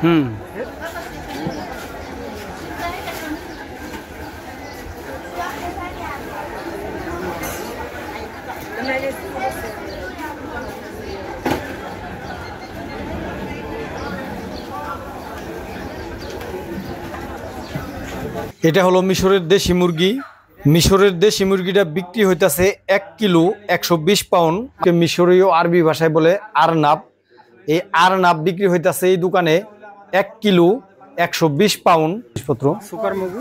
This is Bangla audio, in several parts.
হুম এটা হলো মিশরের দেশি মুরগি। মিশরের দেশি মুরগিটা বিক্রি হইতাছে 1 কিলো 120 পাউন্ড। মিশরীয় আরবি ভাষায় বলে আরনাব। এই আরনাব বিক্রি হইতাছে এই দোকানে 1 কিলো 120 পাউন্ড। জিনিসপত্র সুপার মুরগি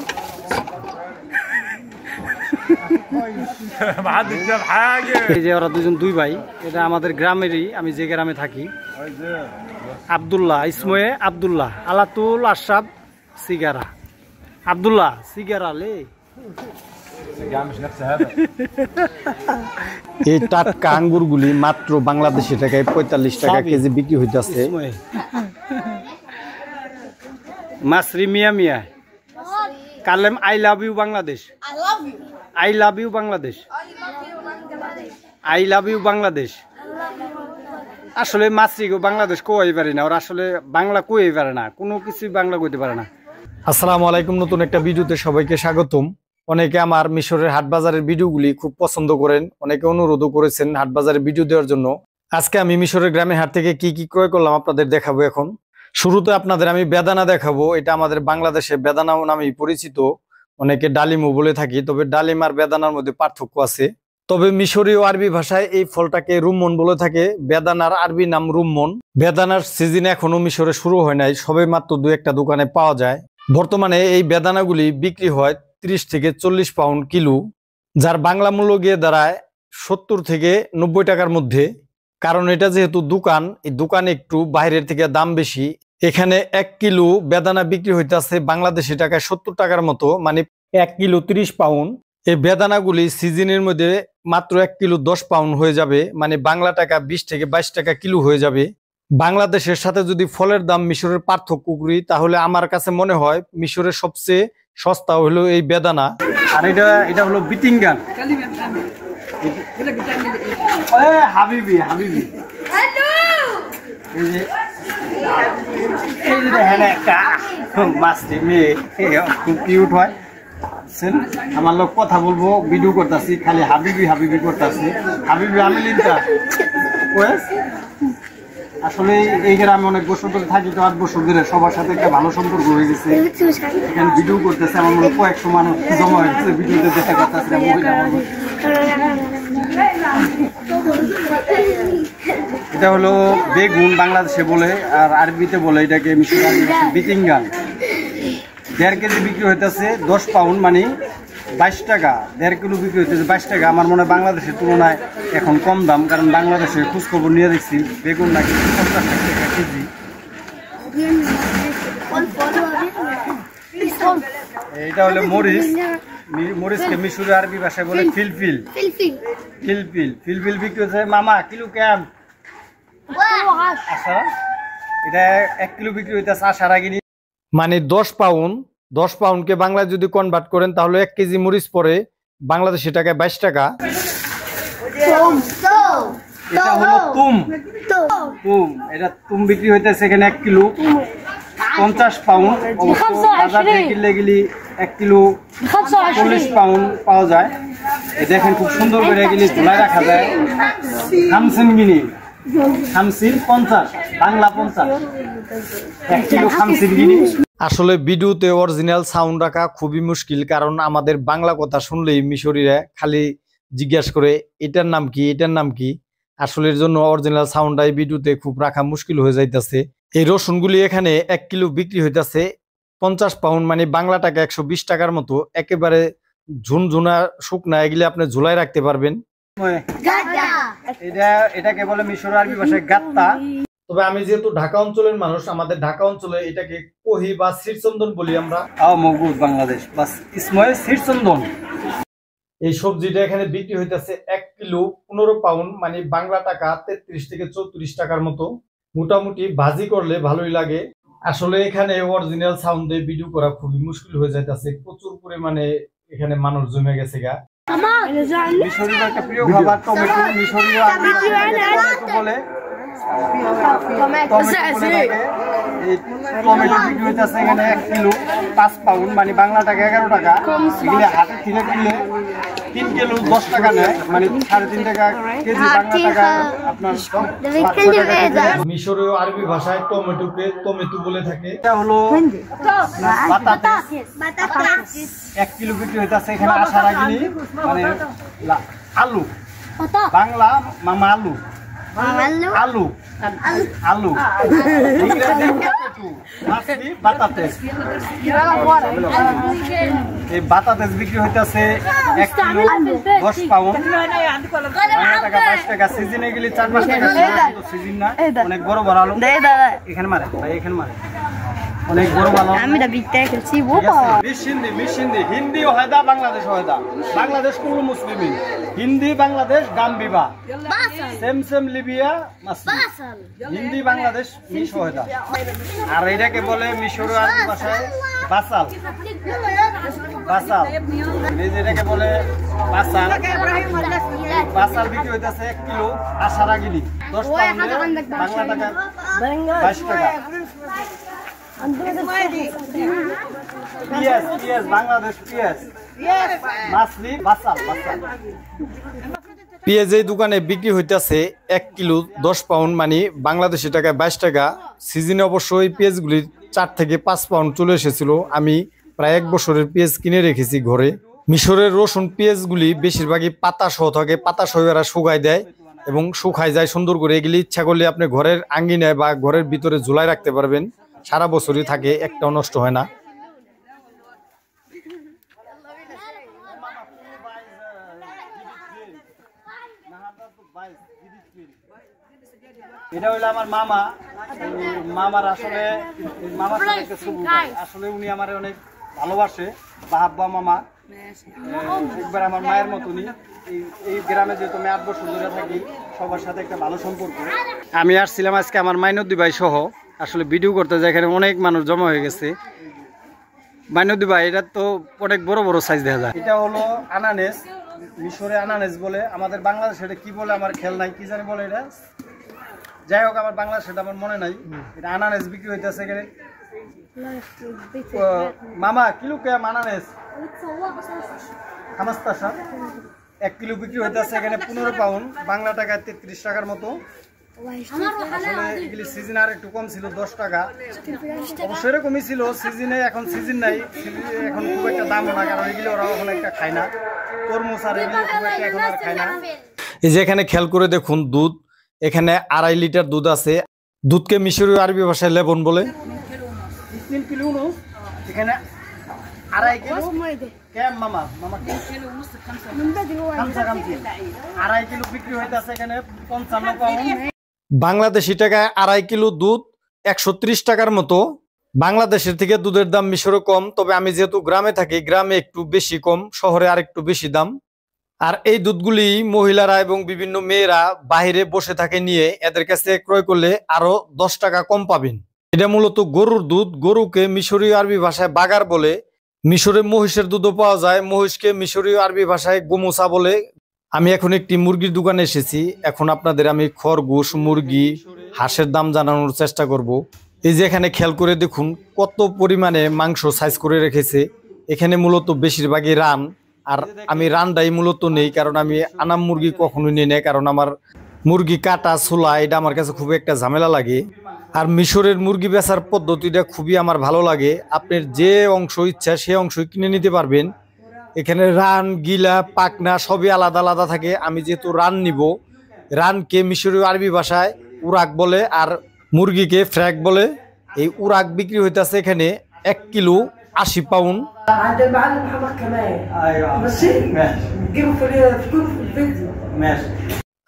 এই যে ওরা দুজন দুই ভাই, এটা আমাদের গ্রামেরই, আমি যে গ্রামে থাকি। আব্দুল্লাহ ইসময়ে আব্দুল্লাহ আলাতুল আশরাফ সিগারা আব্দুল্লাহ সিগারা লে। এই টাটকা আঙ্গুরগুলি মাত্র বাংলাদেশি টাকায় 45 টাকা কেজি বিক্রি হইতাছে। মাসরি মিয়া মিয়া কালেম I love you Bangladesh. I love you Bangladesh. I love you Bangladesh. আসলে মাসরি বাংলাদেশ কই পারে না, ওরা আসলে বাংলা কই পারে না, কোনো কিছু বাংলা কইতে পারে না। আসসালামু আলাইকুম, নতুন একটা ভিডিওতে সবাইকে স্বাগতম। অনেকে আমার মিশরের হাটবাজারের ভিডিওগুলি খুব পছন্দ করেন, অনেকে অনুরোধও করেছেন হাটবাজারের ভিডিও দেওয়ার জন্য। আজকে আমি মিশরের গ্রামের হাট থেকে কি কি ক্রয় করলাম আপনাদের দেখাবো। এখন শুরুতে আপনাদের আমি বেদানা দেখাবো। এটা আমাদের বাংলাদেশে বেদানা নামেই পরিচিত, অনেকে ডালিমও বলে থাকি, তবে ডালিম আর বেদানার মধ্যে পার্থক্য আছে। তবে মিশরীয় আরবি ভাষায় এই ফলটাকে রুম্মন বলে থাকে। বেদানার আরবি নাম রুম্মন। বেদানার সিজন এখনো মিশরে শুরু হয় নাই, সবে মাত্র 2-1টা দোকানে পাওয়া যায়। বর্তমানে এই বেদানাগুলি বিক্রি হয় 30 থেকে 40 পাউন্ড কিলো, যার বাংলা মূল্য গিয়ে দাঁড়ায় 70 থেকে 90 টাকার মধ্যে। কারণ এটা যেহেতু দোকান, এই দোকানে একটু বাইরের থেকে দাম বেশি। এখানে 1 কিলো বেদানা বিক্রি হইতেছে বাংলাদেশি টাকায় 70 টাকার মতো, মানে 1 কিলো 30 পাউন্ড। এই বেদানাগুলি সিজনের মধ্যে মাত্র 1 কিলো 10 পাউন্ড হয়ে যাবে, মানে বাংলা টাকা 20 থেকে 22 টাকা কিলো হয়ে যাবে। বাংলাদেশের সাথে যদি ফলের দাম মিশরের পার্থক্য করি, তাহলে আমার কাছে মনে হয় মিশরের সবচেয়ে সস্তা হলো এই বেদানা। আর এটা হলো বিটিঙ্গান। হাবিবি হাবিবি একটা মাছটি মেয়ে খুব কিউট হয়। আমার লোক কথা বলবো, ভিডিও করতেছি, খালি হাবিবি হাবিবি করতেছি। হাবিবি আমি লিনটা আসলে এই গ্রামে অনেক বছর ধরে থাকি, তো 8 বছর ধরে সবার সাথে একটা ভালো সম্পর্ক হয়ে গেছে। এখানে ভিডিও করতেছে, আমার মনে 100 মানুষ জমা হয়েছে ভিডিওতে দেখা করতেছে। এটা হলো বেগুন, বাংলাদেশে বলে, আর আরবিতে বলে এটাকে মিশর বিটিঙ্গান। 1.5 কেজি বিক্রি হইতেছে 10 পাউন্ড, মানে 22 টাকা। 1.5 কিলো বিক্রি হইতেছে 22 টাকা। আমার মনে হয় বাংলাদেশের তুলনায় এখন কম দাম, কারণ বাংলাদেশে খোঁজখবর নিয়ে দেখছি বেগুন নাকি 50 টাকা কেজি। এটা হলো মরিচ। মরিচকে মিশরের আরবি ভাষায় বলে ফিলফিল। ফিলফিল ফিলফিল বিক্রি হচ্ছে মামা কিলো কেম। আচ্ছা, এটা 1 কিলো বিক্রি হইতেছে আসার আগে, মানে 10 পাউন্ড। 10 পাউন্ডকে বাংলায় যদি কনভার্ট করেন তাহলে 1 কেজি মরিচ পড়ে বাংলাদেশি টাকায় 22 টাকা। এটা হলো তুম। তুম, এটা তুম বিক্রি হইতেছে এখানে 1 কিলো 50 পাউন্ড। বাজার থেকে কিনলে গেলে 1 কিলো 40 পাউন্ড পাওয়া যায়। দেখেন খুব সুন্দর করে এগুলি ঝোলায় রাখা যায়। 50 গিনি 50 50 বাংলা 50 1 কিলো 50 গিনি। আসলে ভিডিওতে অরিজিনাল সাউন্ড রাখা খুবই মুশকিল, কারণ আমাদের বাংলা কথা শুনলেই মিশরীরা খালি জিজ্ঞাসা করে এটার নাম কি, এটার নাম কি। আসলে এর জন্য অরিজিনাল সাউন্ডটাই ভিডিওতে খুব রাখা মুশকিল হয়ে যাইতেছে। এই রসুনগুলি এখানে 1 কিলো বিক্রি হইতেছে 50 পাউন্ড, মানে বাংলা টাকা 120 টাকার মতো। একেবারে ঝুনঝুনা শুকনা, এগুলি আপনি ঝুলাই রাখতে পারবেন। এটাকে বলে মিশর আরবি ভাষায় গাত্তা। তবে আমি যেহেতু ঢাকা অঞ্চলের মানুষ, আমাদের ঢাকা অঞ্চলে এটাকে কহি বা শিরচন্দন বলি আমরা। মগুদ বাংলাদেশ বাস ইসময়ে শিরচন্দন। এই সবজিটা এখানে বিক্রি হইতেছে 1 কিলো 15 পাউন্ড, মানে বাংলা টাকা 33 থেকে 34 টাকার মতো। মোটামুটি ভাজি করলে ভালোই লাগে। আসলে এখানে অরিজিনাল সাউন্ডে ভিডিও করা খুবই মুশকিল হয়ে যাইতেছে, প্রচুর পরিমাণে এখানে মানুষ জমে গেছে গা। মিশরীয় একটা প্রিয় খাবার টমেটো, মিশরীয় বলে টমেটো বিক্রি হইতেছে এখানে 1 কিলো 5 পাউন্ড মানে বাংলা টাকা 11 টাকা। এগুলো হাটে থেকে কিনলে 3 কিলো 10 টাকা নেয়, মানে 3.5 টাকা কেজি বাংলা টাকা আপনার। মিশরীয় আরবি ভাষায় টমেটোকে টমেটো বলে থাকে। এটা হলো বাতাস, 1 কিলো বিক্রি হইতেছে এখানে আসার আগে মানে আলু, বাংলা মামা আলু, আলু আলু ইংরেজি পটেটো, মাছলি বাতাতেস। এই বাতাতেস বিক্রি হইতেছে 1 কিলো 10 পাউন্ড, টাকা 5 টাকা। সিজনে গেলে 4-5 টাকা, সিজন না। অনেক বড় বড় আলু এখানে মারে ভাই, এখানে মারে অনেক বড় ভালো। আমি দা বিতে খেলছি ও হিন্দি হিন্দি হয়দা বাংলাদেশ হয়দা, বাংলাদেশ কোন মুসলিমিন হিন্দি, বাংলাদেশ গাম্বিবা সেম সেম লিবিয়া মাসল, হিন্দি বাংলাদেশ মিশ হয়দা। আর এটাকে বলে মিশরীয় আরবি ভাষায় বাসাল, বাসাল এটাকে বলে বাসাল। বাসাল বিক্রি হইতাছে 1 কিলো আসার আগিলি 10 পাউন্ডে বাংলা টাকা 22 টাকা। পিএস পিএস বাংলাদেশ পিএস মাছলি বাসাল বাসাল। পেঁয়াজ এই দোকানে বিক্রি হইতেছে 1 কিলো 10 পাউন্ড মানে বাংলাদেশি টাকায় 22 টাকা। সিজনে অবশ্যই পেঁয়াজগুলি 4 থেকে 5 পাউন্ড চলে এসেছিল। আমি প্রায় 1 বছরের পেঁয়াজ কিনে রেখেছি ঘরে। মিশরের রসুন পেঁয়াজগুলি বেশিরভাগই পাতা সহ থাকে, পাতা সহ এরা শুকায় দেয় এবং শুকায় যায় সুন্দর করে। এগুলি ইচ্ছা করলে আপনি ঘরের আঙ্গিনায় বা ঘরের ভিতরে ঝুলাই রাখতে পারবেন, সারা বছরই থাকে, একটাও নষ্ট হয় না। এটা হইলো আমার মামা, মামার আসলে মামার আসলে উনি আমার অনেক ভালোবাসে, বাহাব্বা মামা। একবার আমার মায়ের মতনই। এই গ্রামে যেহেতু আমি 8 বছর ধরে থাকি, সবার সাথে একটা ভালো সম্পর্ক। আমি আসছিলাম আজকে আমার মাইনদ্দি ভাই সহ, আসলে ভিডিও করতে যাই, এখানে অনেক মানুষ জমা হয়ে গেছে। মাইনদ্দি ভাই এটা তো অনেক বড় বড় সাইজ দেখা যায়। এটা হলো আনানেস, মিশরে আনানেস বলে, আমাদের বাংলাদেশে এটা কি বলে আমার খেয়াল নাই, কি জানি বলে এটা, যাই হোক আমার বাংলাদেশে এটা আমার মনে নাই। এটা আনানেস বিক্রি হইতেছে এখানে। মামা কিলো কে আনানেস 1 কিলো বিক্রি হইতেছে এখানে 15 পাউন্ড, বাংলা টাকায় 33 টাকার মতো। আসলে এগুলি সিজন আর একটু কম ছিল, 10 টাকা অবশ্যই এরকমই ছিল সিজনে। এখন সিজন নাই, এখন খুব একটা দামও না, কারণ এগুলো ওরা এখন একটা খায় না। তরমুজ আর এগুলো খুব একটা এখন আর খায় না। এই যে এখানে খেয়াল করে দেখুন দুধ, এখানে 2.5 লিটার দুধ আছে। দুধকে মিশরীয় আরবি ভাষায় লেবন বলে। এখানে 2.5 কিলো কেম মামা মামা 2.5 কিলো বিক্রি হইতেছে এখানে 55 পাউন্ড। বাংলাদেশি টাকায় 2.5 কিলো দুধ 130 টাকার মতো। বাংলাদেশের থেকে দুধের দাম মিশরে কম, তবে আমি যেহেতু গ্রামে থাকি, গ্রামে একটু বেশি কম, শহরে আর একটু বেশি দাম। আর এই দুধগুলি মহিলারা এবং বিভিন্ন মেয়েরা বাহিরে বসে থাকে নিয়ে, এদের কাছে ক্রয় করলে আরো 10 টাকা কম পাবেন। এটা মূলত গরুর দুধ, গরুকে মিশরীয় আরবি ভাষায় বাগার বলে। মিশরে মহিষের দুধও পাওয়া যায়, মহিষকে মিশরীয় আরবি ভাষায় গোমোসা বলে। আমি এখন একটি মুরগির দোকানে এসেছি, এখন আপনাদের আমি খরগোশ, মুরগি, হাঁসের দাম জানানোর চেষ্টা করব। এই যে এখানে খেয়াল করে দেখুন কত পরিমাণে মাংস সাইজ করে রেখেছে। এখানে মূলত বেশিরভাগই রান, আর আমি রানটাই মূলত নেই, কারণ আমি আনাম মুরগি কখনোই নিই না, কারণ আমার মুরগি কাটা ছোলা এটা আমার কাছে খুব একটা ঝামেলা লাগে। আর মিশরের মুরগি বেচার পদ্ধতিটা খুবই আমার ভালো লাগে। আপনার যে অংশ ইচ্ছা সে অংশ কিনে নিতে পারবেন। এখানে রান, গিলা, পাকনা সবই আলাদা আলাদা থাকে। আমি যেহেতু রান নিব, রানকে মিশরীয় আরবি ভাষায় উরাক বলে, আর মুরগিকে ফ্র্যাক বলে। এই উরাক বিক্রি হইতেছে এখানে 1 কিলো 80 পাউন্ড।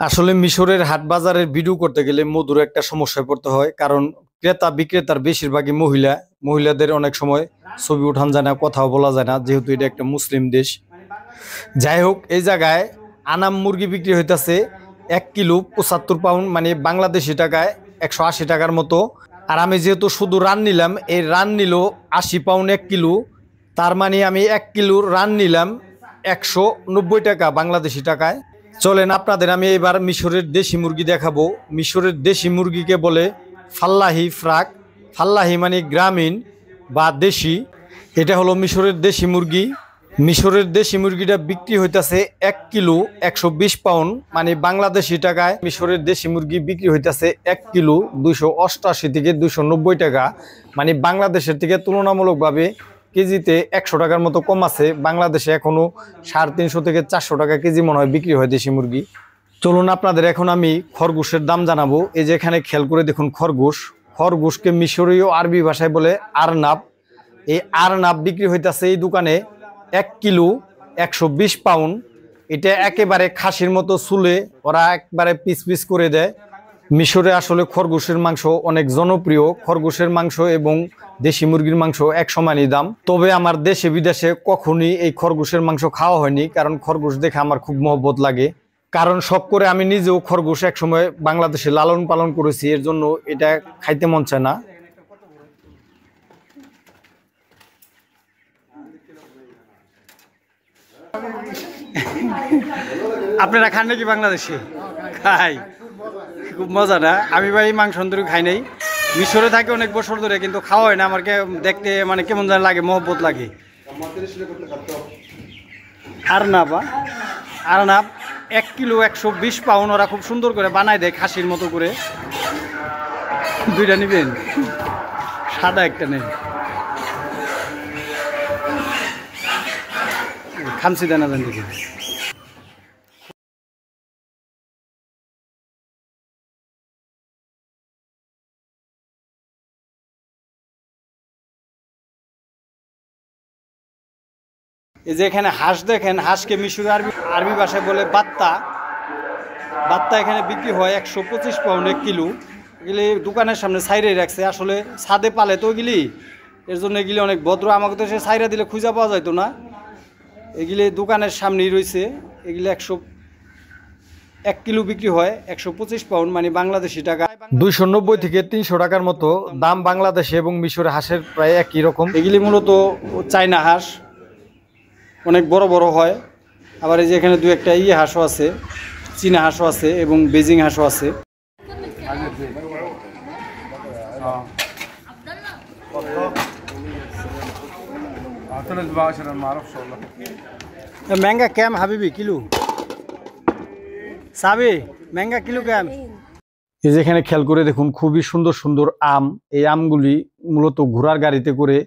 আসলে মিশরের হাট বাজারের ভিডিও করতে গেলে মধুর একটা সমস্যায় পড়তে হয়, কারণ ক্রেতা বিক্রেতার বেশিরভাগই মহিলা। মহিলাদের অনেক সময় ছবি উঠান যায় না, কথাও বলা যায় না, যেহেতু এটা একটা মুসলিম দেশ। যাই হোক, এই জায়গায় আনাম মুরগি বিক্রি হইতেছে 1 কিলো 75 পাউন্ড, মানে বাংলাদেশি টাকায় 180 টাকার মতো। আর আমি যেহেতু শুধু রান নিলাম, এই রান নিল 80 পাউন্ড 1 কিলো, তার মানে আমি 1 কিলো রান নিলাম 190 টাকা বাংলাদেশি টাকায়। চলেন আপনাদের আমি এবার মিশরের দেশি মুরগি দেখাবো। মিশরের দেশি মুরগিকে বলে ফাল্লাহি ফ্রাক। ফাল্লাহি মানে গ্রামীণ বা দেশি। এটা হলো মিশরের দেশি মুরগি। মিশরের দেশি মুরগিটা বিক্রি হইতাছে 1 কিলো 120 পাউন্ড, মানে বাংলাদেশি টাকায় মিশরের দেশি মুরগি বিক্রি হইতাছে 1 কিলো 288 থেকে 290 টাকা, মানে বাংলাদেশের থেকে তুলনামূলকভাবে কেজিতে 100 টাকার মতো কম আছে। বাংলাদেশে এখনো 350 থেকে 400 টাকা কেজি মনে হয় বিক্রি হয় দেশি মুরগি। চলুন আপনাদের এখন আমি খরগোশের দাম জানাবো। এই যে এখানে খেয়াল করে দেখুন খরগোশ। খরগোশকে মিশরীয় আরবি ভাষায় বলে আরনাব। এই আরনাব বিক্রি হইতাছে এই দোকানে 1 কিলো 120 পাউন্ড। এটা একেবারে খাসির মতো চুলে ওরা একবারে পিস পিস করে দেয়। মিশরে আসলে খরগোশের মাংস অনেক জনপ্রিয়। খরগোশের মাংস এবং দেশি মুরগির মাংস এক সমানই দাম। তবে আমার দেশে বিদেশে কখনই এই খরগোশের মাংস খাওয়া হয়নি, কারণ খরগোশ দেখে আমার খুব মহব্বত লাগে। কারণ শখ করে আমি নিজেও খরগোশ এক সময় বাংলাদেশে লালন পালন করেছি, এর জন্য এটা খাইতে মন চায় না। আপনারা খান নাকি বাংলাদেশে? খাই, খুব মজা না? আমি ভাই মাংস অন্তরে খাই নাই, মিশরে থাকে অনেক বছর ধরে, কিন্তু খাওয়া হয় না। আমার দেখতে মানে কেমন যেন লাগে, মহব্বত লাগে। আরনাব 1 কিলো 120 পাউন্ড। ওরা খুব সুন্দর করে বানায় দেয় খাসির মতো করে। দুইটা নিবেন? সাদা একটা নেই, খামসি দানা দেন দেখি। এই যে এখানে হাঁস দেখেন, হাঁসকে মিশরে আরবি ভাষায় বলে বাত্তা। বাত্তা এখানে বিক্রি হয় 125 পাউন্ড 1 কিলো। এগুলি দোকানের সামনে সাইরে রাখছে, আসলে ছাদে পালে তো এগুলি, এর জন্য এগুলি অনেক ভদ্র। আমাকে তো সে সাইরা দিলে খুঁজে পাওয়া যাইতো না। এগুলি দোকানের সামনেই রয়েছে। এগুলি 1 কিলো বিক্রি হয় 125 পাউন্ড, মানে বাংলাদেশি টাকা 290 থেকে 300 টাকার মতো দাম। বাংলাদেশে এবং মিশরে হাঁসের প্রায় একই রকম। এগুলি মূলত চায়না হাঁস, অনেক বড় বড় হয়। আবার এই যে এখানে দু একটা হাঁসও আছে, চীনা হাঁসও আছে এবং বেজিং হাঁসও আছে। महंगा कैम হাবিবি কিলো সাবি महंगा কিলো कैम। এই যে এখানে খেয়াল করে দেখুন খুবই সুন্দর সুন্দর আম। এই আমগুলি মূলত ঘোড়ার গাড়িতে করে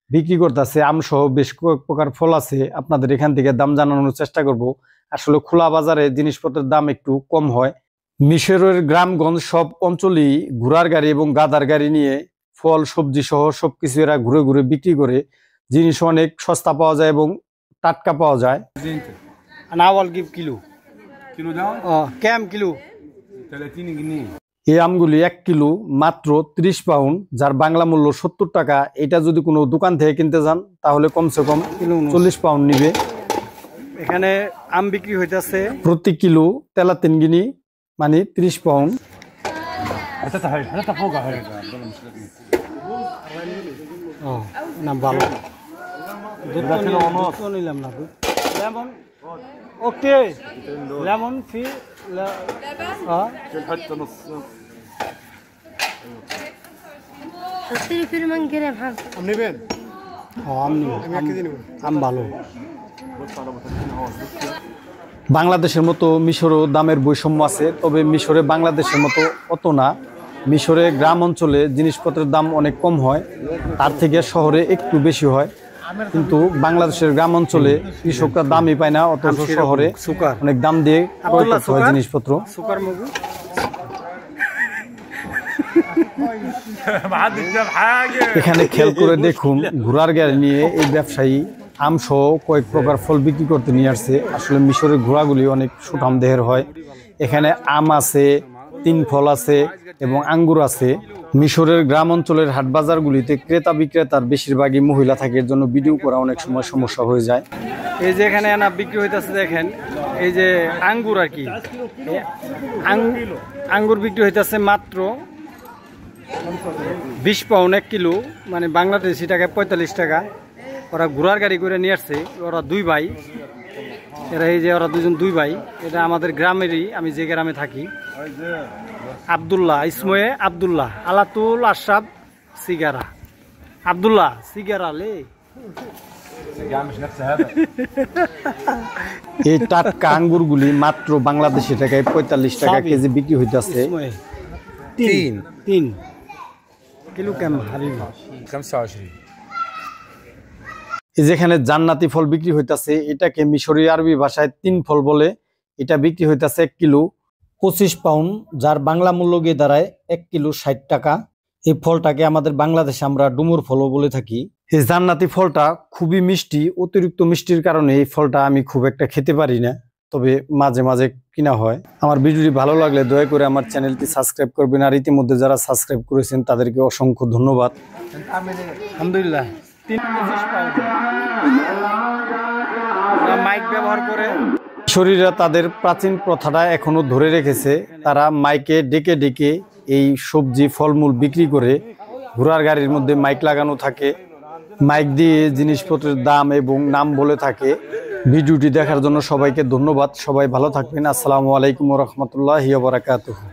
বিক্রি করতেছে। আম সহ বেশ কয়েক প্রকার ফল আছে। আপনাদের এখান থেকে দাম জানানোর চেষ্টা করব। আসলে খোলা বাজারে জিনিসপত্রের দাম একটু কম হয়। মিশরের গ্রামগঞ্জ সব অঞ্চলেই ঘোড়ার গাড়ি এবং গাধার গাড়ি নিয়ে ফল সবজি সহ সবকিছু এরা ঘুরে ঘুরে বিক্রি করে। জিনিস অনেক সস্তা পাওয়া যায় এবং টাটকা পাওয়া যায়। কিলো ক্যাম কিলো এই আমগুলি 1 কিলো মাত্র 30 পাউন্ড, যার বাংলা মূল্য 70 টাকা। এটা যদি কোনো দোকান থেকে কিনতে যান তাহলে কমসে কম 40 পাউন্ড নিবে। এখানে আম বিক্রি হইতেছে প্রতি কিলো 33 গিনি, মানে 30 পাউন্ড। না ভালো নিলাম না। লেমন ওকে, লেমন ফি বাংলাদেশের মতো মিশরও দামের বৈষম্য আছে, তবে মিশরে বাংলাদেশের মতো অত না। মিশরে গ্রাম অঞ্চলে জিনিসপত্রের দাম অনেক কম হয়, তার থেকে শহরে একটু বেশি হয়। কিন্তু বাংলাদেশের গ্রাম অঞ্চলে কৃষকরা দামই পায় না, অথচ শহরে অনেক দাম দিয়ে ক্রয় করতে হয় জিনিসপত্র। এখানে খেয়াল করে দেখুন ঘোড়ার গাড়ি নিয়ে এই ব্যবসায়ী আম সহ কয়েক প্রকার ফল বিক্রি করতে নিয়ে আসছে। আসলে মিশরের ঘোড়াগুলি অনেক সুঠাম দেহের হয়। এখানে আম আছে, 3 ফল আছে এবং আঙ্গুর আছে। মিশরের গ্রাম অঞ্চলের হাট বাজারগুলিতে ক্রেতা বিক্রেতার বেশিরভাগই মহিলা থাকে, এর জন্য ভিডিও করা অনেক সময় সমস্যা হয়ে যায়। এই যে এখানে আনা বিক্রি হইতেছে দেখেন, এই যে আঙ্গুর আর কি, আঙ্গুর বিক্রি হইতেছে মাত্র 20 পাউন্ড 1 কিলো, মানে বাংলাদেশি টাকায় 45 টাকা। ওরা ঘোড়ার গাড়ি করে নিয়ে আসছে, ওরা 2 ভাই। এরা এই যে ওরা দুজন দুই ভাই, এটা আমাদের গ্রামেরই, আমি যে গ্রামে থাকি। আব্দুল্লাহ, ইসময়ে আব্দুল্লাহ, আলাতুল আশরাফ সিগারা। আব্দুল্লাহ সিগারা লে। এই টাটকা আঙ্গুরগুলি মাত্র বাংলাদেশি টাকায় 45 টাকা কেজি বিক্রি হইতেছে। তিন কিলো কেম হাবিব। যেখানে জান্নাতি ফল বিক্রি হইতাছে, এটাকে মিশরি আরবি ভাষায় 3 ফল বলে। এটা বিক্রি হইতাছে 1 কিলো 25 পাউন্ড, যার বাংলা মূল্য গিয়ে দাঁড়ায় 1 কিলো 60 টাকা। এই ফলটাকে আমাদের বাংলাদেশে আমরা ডুমুর ফলও বলে থাকি। এই জান্নাতি ফলটা খুবই মিষ্টি, অতিরিক্ত মিষ্টির কারণে এই ফলটা আমি খুব একটা খেতে পারি না, তবে মাঝে মাঝে কিনা হয়। আমার ভিডিওটি ভালো লাগলে দয়া করে আমার চ্যানেলটি সাবস্ক্রাইব করবেন, আর ইতিমধ্যে যারা সাবস্ক্রাইব করেছেন তাদেরকে অসংখ্য ধন্যবাদ। আলহামদুলিল্লাহ। মাইক ব্যবহার করে শরীরে তাদের প্রাচীন প্রথাটা এখনো ধরে রেখেছে। তারা মাইকে ডেকে ডেকে এই সবজি ফলমূল বিক্রি করে। ঘোড়ার গাড়ির মধ্যে মাইক লাগানো থাকে, মাইক দিয়ে জিনিসপত্রের দাম এবং নাম বলে থাকে। ভিডিওটি দেখার জন্য সবাইকে ধন্যবাদ। সবাই ভালো থাকবেন। আসসালামু আলাইকুম ওয়া রাহমাতুল্লাহি ওয়া বারাকাতুহু।